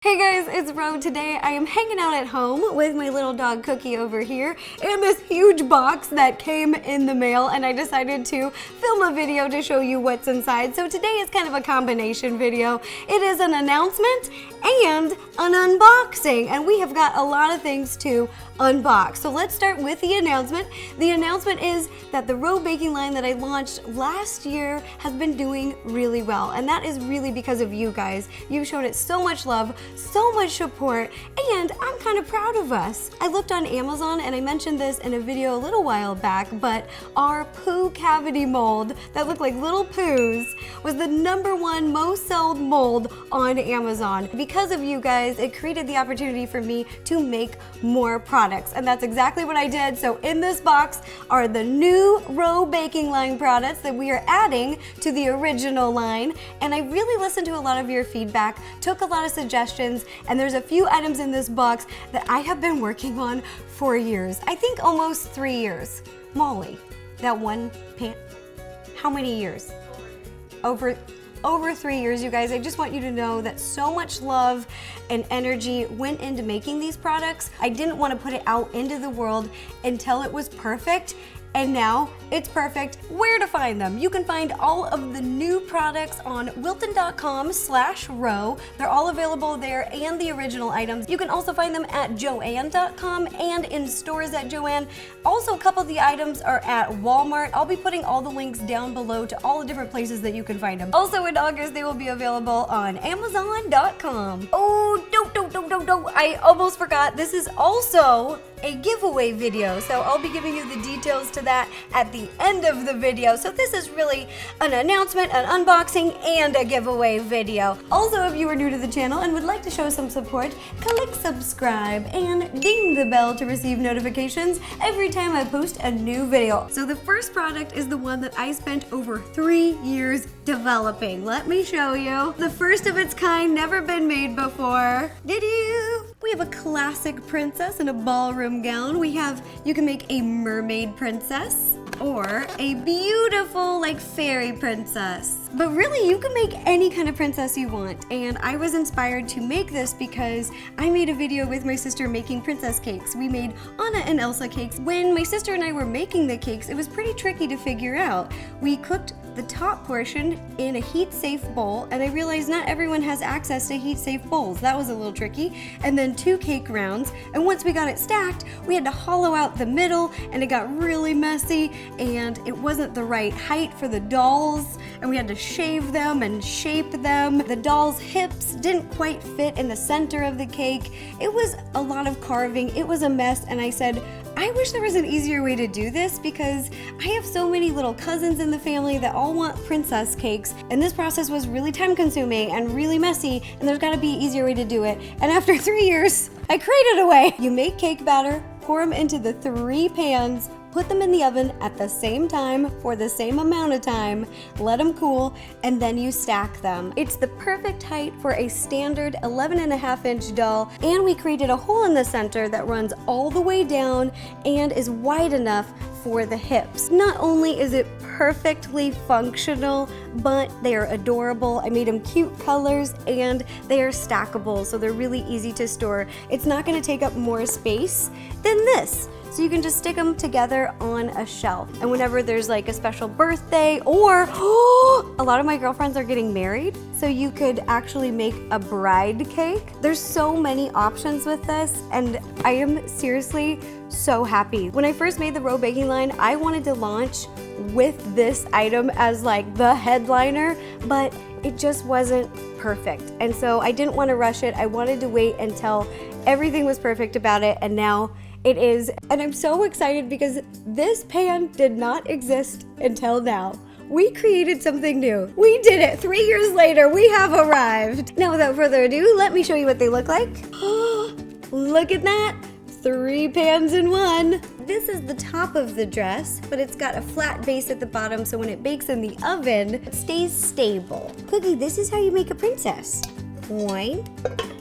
Hey guys, it's Ro. Today I am hanging out at home with my little dog Cookie over here and this huge box that came in the mail, and I decided to film a video to show you what's inside. So today is kind of a combination video. It is an announcement and an unboxing, and we have got a lot of things to unbox. So let's start with the announcement. The announcement is that the Ro baking line that I launched last year has been doing really well, and that is really because of you guys. You've shown it so much love, so much support, and I'm kind of proud of us. I looked on Amazon, and I mentioned this in a video a little while back, but our poo cavity mold that looked like little poos was the #1 most sold mold on Amazon. Because of you guys, it created the opportunity for me to make more products, and that's exactly what I did. So in this box are the new Ro baking line products that we are adding to the original line, and I really listened to a lot of your feedback, took a lot of suggestions, and there's a few items in this box that I have been working on for years. I think almost 3 years. Molly, that one pan, how many years? Over 3 years, you guys. I just want you to know that so much love and energy went into making these products. I didn't want to put it out into the world until it was perfect. And now it's perfect. Where to find them? You can find all of the new products on wilton.com/Ro. They're all available there, and the original items. You can also find them at joann.com and in stores at Joann. Also, a couple of the items are at Walmart. I'll be putting all the links down below to all the different places that you can find them. Also in August, they will be available on amazon.com. Oh, don't. I almost forgot. This is also a giveaway video, so I'll be giving you the details to that at the end of the video. So this is really an announcement, an unboxing, and a giveaway video. Also, if you are new to the channel and would like to show some support, click subscribe and ding the bell to receive notifications every time I post a new video. So the first product is the one that I spent over 3 years developing. Let me show you. The first of its kind, never been made before. Did you? We have a classic princess in a ballroom gown. You can make a mermaid princess or a beautiful like fairy princess. But really, you can make any kind of princess you want. And I was inspired to make this because I made a video with my sister making princess cakes. We made Anna and Elsa cakes. When my sister and I were making the cakes, it was pretty tricky to figure out. We cooked the top portion in a heat-safe bowl, and I realized not everyone has access to heat-safe bowls. That was a little tricky. And then 2 cake rounds, and once we got it stacked, we had to hollow out the middle, and it got really messy, and it wasn't the right height for the dolls, and we had to shave them and shape them. The dolls' hips didn't quite fit in the center of the cake. It was a lot of carving. It was a mess, and I said, I wish there was an easier way to do this because I have so many little cousins in the family that all want princess cakes, and this process was really time consuming and really messy, and there's gotta be an easier way to do it. And after 3 years, I created a way. You make cake batter, pour them into the 3 pans, put them in the oven at the same time for the same amount of time, let them cool, and then you stack them. It's the perfect height for a standard 11.5-inch doll, and we created a hole in the center that runs all the way down and is wide enough for the hips. Not only is it perfectly functional, but they are adorable. I made them cute colors, and they are stackable, so they're really easy to store. It's not gonna take up more space than this. So you can just stick them together on a shelf. And whenever there's like a special birthday, or a lot of my girlfriends are getting married, so you could actually make a bride cake. There's so many options with this, and I am seriously so happy. When I first made the Ro baking line, I wanted to launch with this item as like the headliner, but it just wasn't perfect. And so I didn't want to rush it. I wanted to wait until everything was perfect about it, and now it is. And I'm so excited because this pan did not exist until now. We created something new. We did it. 3 years later, we have arrived. Now, without further ado, let me show you what they look like. Look at that. 3 pans in one. This is the top of the dress, but it's got a flat base at the bottom, so when it bakes in the oven, it stays stable. Cookie, this is how you make a princess. 1,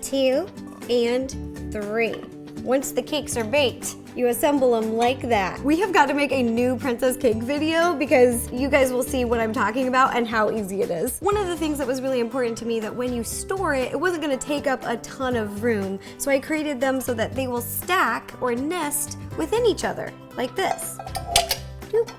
2, and 3. once the cakes are baked, you assemble them like that. We have got to make a new princess cake video because you guys will see what I'm talking about and how easy it is. One of the things that was really important to me that when you store it, it wasn't going to take up a ton of room. So I created them so that they will stack or nest within each other, like this. Doop.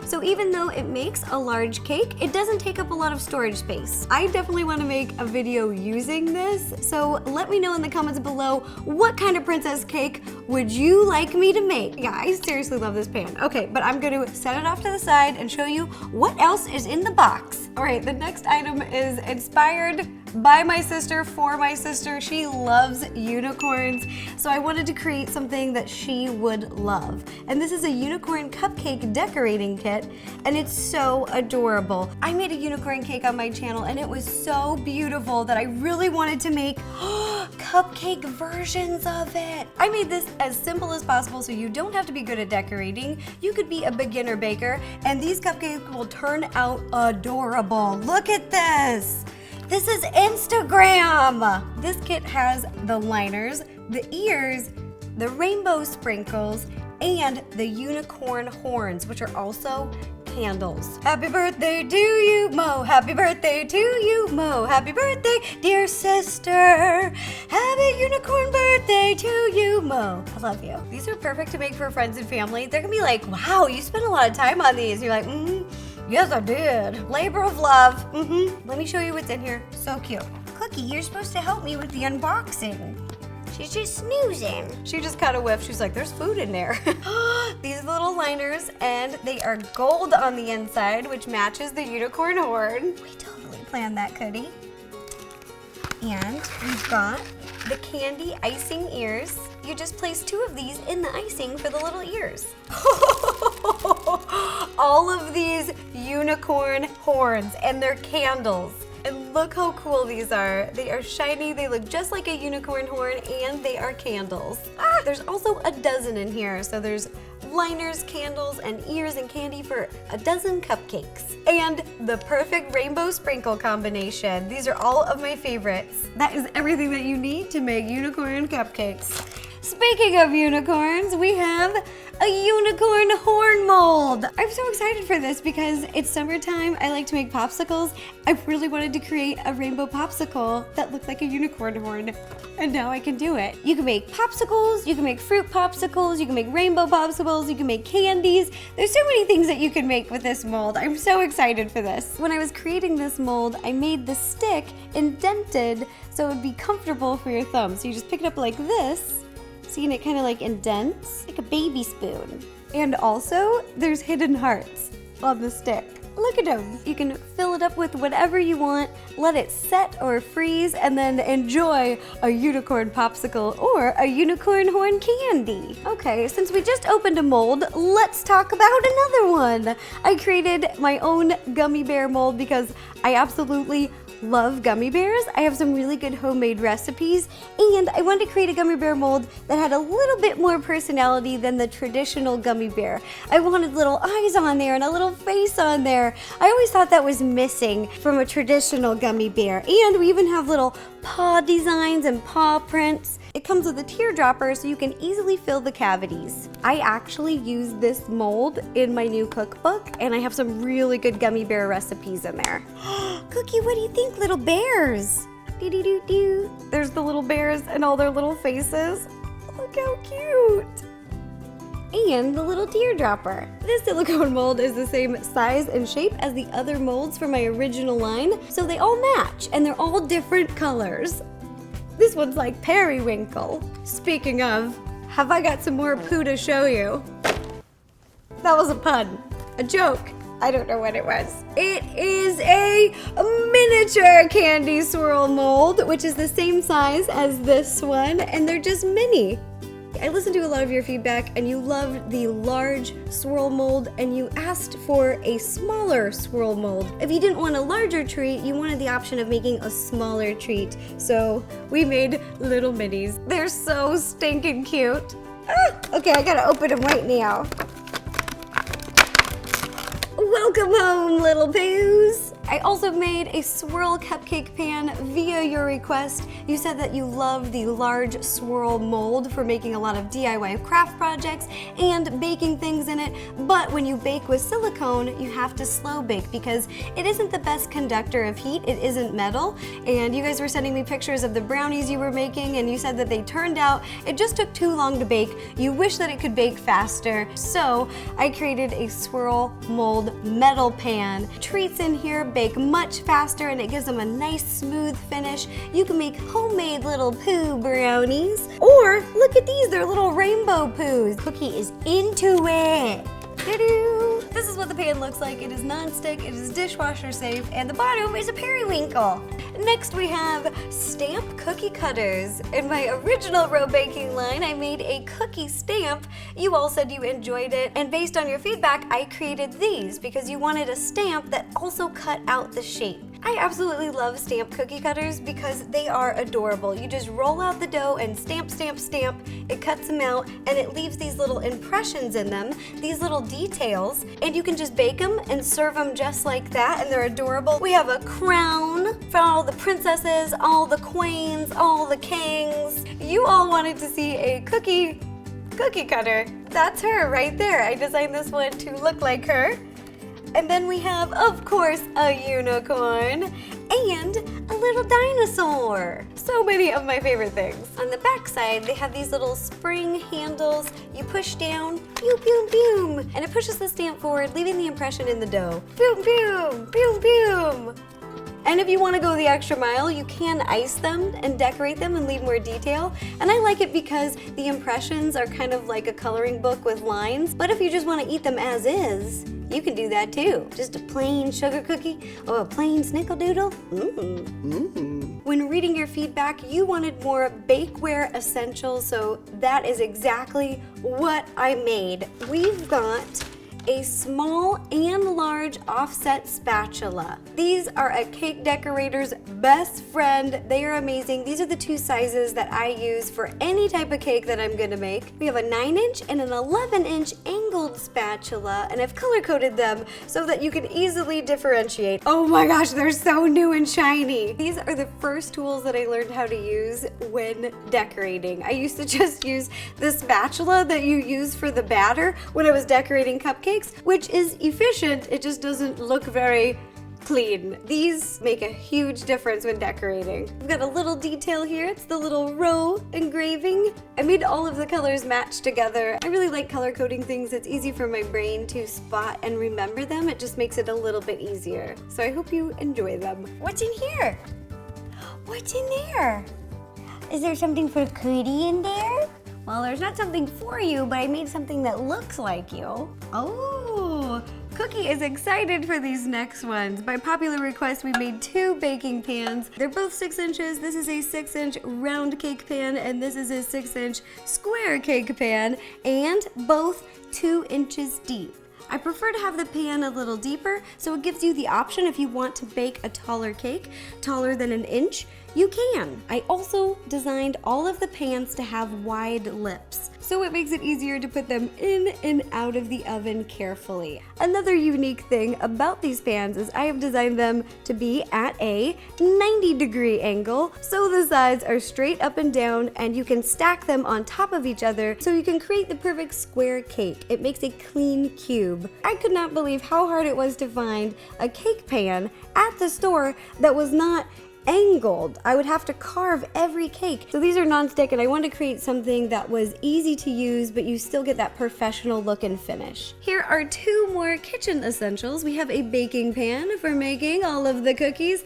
So even though it makes a large cake, it doesn't take up a lot of storage space. I definitely want to make a video using this, so let me know in the comments below what kind of princess cake would you like me to make? Yeah, I seriously love this pan. Okay, but I'm going to set it off to the side and show you what else is in the box. All right, the next item is inspired by my sister, for my sister. She loves unicorns, so I wanted to create something that she would love. And this is a unicorn cupcake decorating kit, and it's so adorable. I made a unicorn cake on my channel, and it was so beautiful that I really wanted to make cupcake versions of it. I made this as simple as possible so you don't have to be good at decorating. You could be a beginner baker, and these cupcakes will turn out adorable. Look at this. This is Instagram! This kit has the liners, the ears, the rainbow sprinkles, and the unicorn horns, which are also candles. Happy birthday to you, Mo. Happy birthday to you, Mo. Happy birthday, dear sister. Happy unicorn birthday to you, Mo. I love you. These are perfect to make for friends and family. They're gonna be like, wow, you spent a lot of time on these. You're like, yes, I did. Labor of love. Let me show you what's in here. So cute. Cookie, you're supposed to help me with the unboxing. She's just snoozing. She just caught a whiff. She's like, there's food in there. These little liners, and they are gold on the inside, which matches the unicorn horn. We totally planned that, Cookie. And we've got the candy icing ears. You just place 2 of these in the icing for the little ears. All of these unicorn horns, and they're candles. And look how cool these are. They are shiny, they look just like a unicorn horn, and they are candles. There's also a dozen in here. So there's liners, candles, and ears and candy for a dozen cupcakes. And the perfect rainbow sprinkle combination. These are all of my favorites. That is everything that you need to make unicorn cupcakes. Speaking of unicorns, we have a unicorn horn mold. I'm so excited for this because it's summertime. I like to make popsicles. I really wanted to create a rainbow popsicle that looked like a unicorn horn, and now I can do it. You can make popsicles, you can make fruit popsicles, you can make rainbow popsicles, you can make candies. There's so many things that you can make with this mold. I'm so excited for this. When I was creating this mold, I made the stick indented so it would be comfortable for your thumb. So you just pick it up like this. See, and it kind of like indents, like a baby spoon. And also, there's hidden hearts on the stick. Look at them. You can fill it up with whatever you want, let it set or freeze, and then enjoy a unicorn popsicle or a unicorn horn candy. Okay, since we just opened a mold, let's talk about another one. I created my own gummy bear mold because I absolutely love gummy bears. I have some really good homemade recipes, and I wanted to create a gummy bear mold that had a little bit more personality than the traditional gummy bear. I wanted little eyes on there and a little face on there. I always thought that was missing from a traditional gummy bear. And we even have little paw designs and paw prints. It comes with a teardropper so you can easily fill the cavities. I actually use this mold in my new cookbook, and I have some really good gummy bear recipes in there. Cookie, what do you think, little bears? Doo-doo-doo-doo. There's the little bears and all their little faces. Look how cute. And the little teardropper. This silicone mold is the same size and shape as the other molds from my original line, so they all match, and they're all different colors. This one's like periwinkle. Speaking of, have I got some more poo to show you? That was a pun, a joke. I don't know what it was. It is a miniature candy swirl mold, which is the same size as this one, and they're just mini. I listened to a lot of your feedback, and you loved the large swirl mold, and you asked for a smaller swirl mold. If you didn't want a larger treat, you wanted the option of making a smaller treat. So we made little minis. They're so stinking cute. Okay, I gotta open them right now. Welcome home, little poos. I also made a swirl cupcake pan via your request. You said that you love the large swirl mold for making a lot of DIY craft projects and baking things in it, but when you bake with silicone, you have to slow bake because it isn't the best conductor of heat, it isn't metal, and you guys were sending me pictures of the brownies you were making and you said that they turned out, it just took too long to bake. You wish that it could bake faster, so I created a swirl mold metal pan. Treats in here bake much faster and it gives them a nice smooth finish. You can make homemade little poo brownies, or look at these, they're little rainbow poos. Cookie is into it. Ta-doo! This is what the pan looks like. It is non-stick, it is dishwasher safe, and the bottom is a periwinkle. Next we have stamp cookie cutters. In my original row baking line, I made a cookie stamp. You all said you enjoyed it, and based on your feedback, I created these because you wanted a stamp that also cut out the shape. I absolutely love stamp cookie cutters because they are adorable. You just roll out the dough and stamp, stamp, stamp. It cuts them out and it leaves these little impressions in them, these little details, and you can just bake them and serve them just like that, and they're adorable. We have a crown for all the princesses, all the queens, all the kings. You all wanted to see a cookie cutter. That's her right there. I designed this one to look like her. And then we have, of course, a unicorn and a little dinosaur. So many of my favorite things. On the back side, they have these little spring handles. You push down, boom, boom, boom, and it pushes the stamp forward, leaving the impression in the dough. Boom, boom, boom, boom. And if you want to go the extra mile, you can ice them and decorate them and leave more detail. And I like it because the impressions are kind of like a coloring book with lines. But if you just want to eat them as is, you can do that too. Just a plain sugar cookie or a plain snickerdoodle. When reading your feedback, you wanted more bakeware essentials, so that is exactly what I made. We've got a small and large offset spatula. These are a cake decorator's best friend. They are amazing. These are the two sizes that I use for any type of cake that I'm gonna make. We have a 9-inch and an 11-inch angled spatula, and I've color-coded them so that you can easily differentiate. Oh my gosh, they're so new and shiny. These are the first tools that I learned how to use when decorating. I used to just use the spatula that you use for the batter when I was decorating cupcakes, which is efficient, it just doesn't look very clean. These make a huge difference when decorating. We've got a little detail here, it's the little row engraving. I made all of the colors match together. I really like color coding things. It's easy for my brain to spot and remember them. It just makes it a little bit easier. So I hope you enjoy them. What's in here? What's in there? Is there something for Cootie in there? Well, there's not something for you, but I made something that looks like you. Oh, Cookie is excited for these next ones. By popular request, we made 2 baking pans. They're both 6 inches. This is a 6-inch round cake pan, and this is a 6-inch square cake pan, and both 2 inches deep. I prefer to have the pan a little deeper, so it gives you the option if you want to bake a taller cake, taller than 1 inch, you can. I also designed all of the pans to have wide lips, so it makes it easier to put them in and out of the oven carefully. Another unique thing about these pans is I have designed them to be at a 90-degree angle, so the sides are straight up and down, and you can stack them on top of each other so you can create the perfect square cake. It makes a clean cube. I could not believe how hard it was to find a cake pan at the store that was not angled. I would have to carve every cake. So these are non-stick, and I wanted to create something that was easy to use, but you still get that professional look and finish. Here are 2 more kitchen essentials. We have a baking pan for making all of the cookies,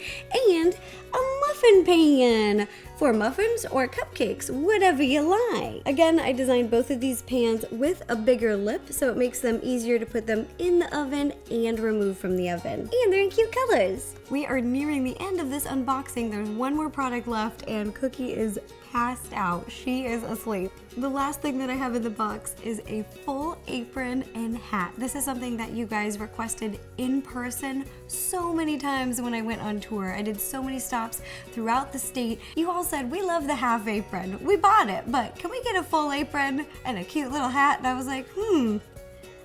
and a muffin pan for muffins or cupcakes, whatever you like. Again, I designed both of these pans with a bigger lip, so it makes them easier to put them in the oven and remove from the oven. And they're in cute colors. We are nearing the end of this unboxing. There's one more product left, and Cookie is passed out. She is asleep. The last thing that I have in the box is a full apron and hat. This is something that you guys requested in person so many times when I went on tour. I did so many stops throughout the state. You all said, we love the half apron. We bought it, but can we get a full apron and a cute little hat? And I was like,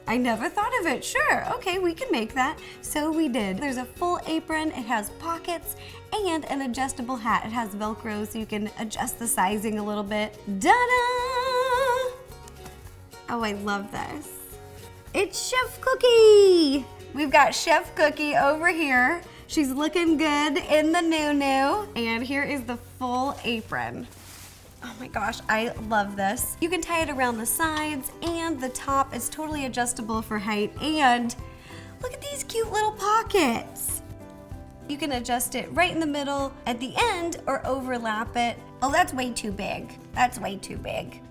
I never thought of it. Sure, okay, we can make that. So we did. There's a full apron, it has pockets, and an adjustable hat. It has Velcro so you can adjust the sizing a little bit. Ta-da! Oh, I love this. It's Chef Cookie! We've got Chef Cookie over here. She's looking good in the new-new. And here is the full apron. Oh my gosh, I love this. You can tie it around the sides, and the top is totally adjustable for height. And look at these cute little pockets. You can adjust it right in the middle, at the end, or overlap it. Oh, that's way too big. That's way too big.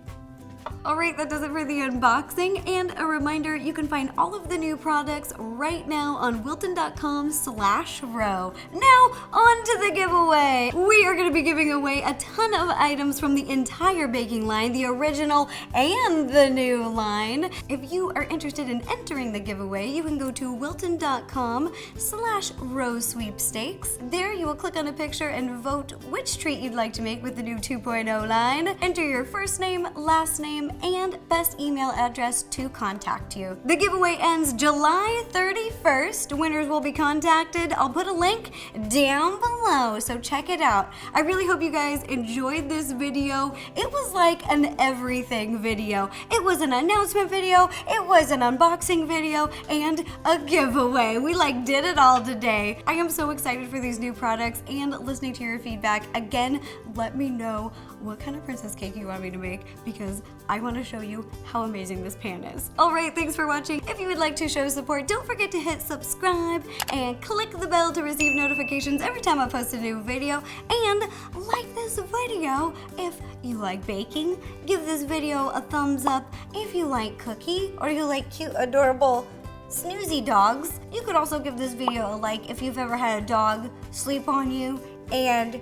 All right, that does it for the unboxing, and a reminder, you can find all of the new products right now on wilton.com/row. Now, on to the giveaway. We are gonna be giving away a ton of items from the entire baking line, the original and the new line. If you are interested in entering the giveaway, you can go to wilton.com/row sweepstakes. There you will click on a picture and vote which treat you'd like to make with the new 2.0 line. Enter your first name, last name, and best email address to contact you. The giveaway ends July 31st. Winners will be contacted. I'll put a link down below, so check it out. I really hope you guys enjoyed this video. It was like an everything video. It was an announcement video, it was an unboxing video, and a giveaway. We did it all today. I am so excited for these new products and listening to your feedback. Again, let me know what kind of princess cake you want me to make, because I want to show you how amazing this pan is. All right, thanks for watching. If you would like to show support, don't forget to hit subscribe and click the bell to receive notifications every time I post a new video. And like this video if you like baking. Give this video a thumbs up if you like cookie or you like cute, adorable snoozy dogs. You could also give this video a like if you've ever had a dog sleep on you and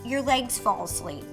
your legs fall asleep.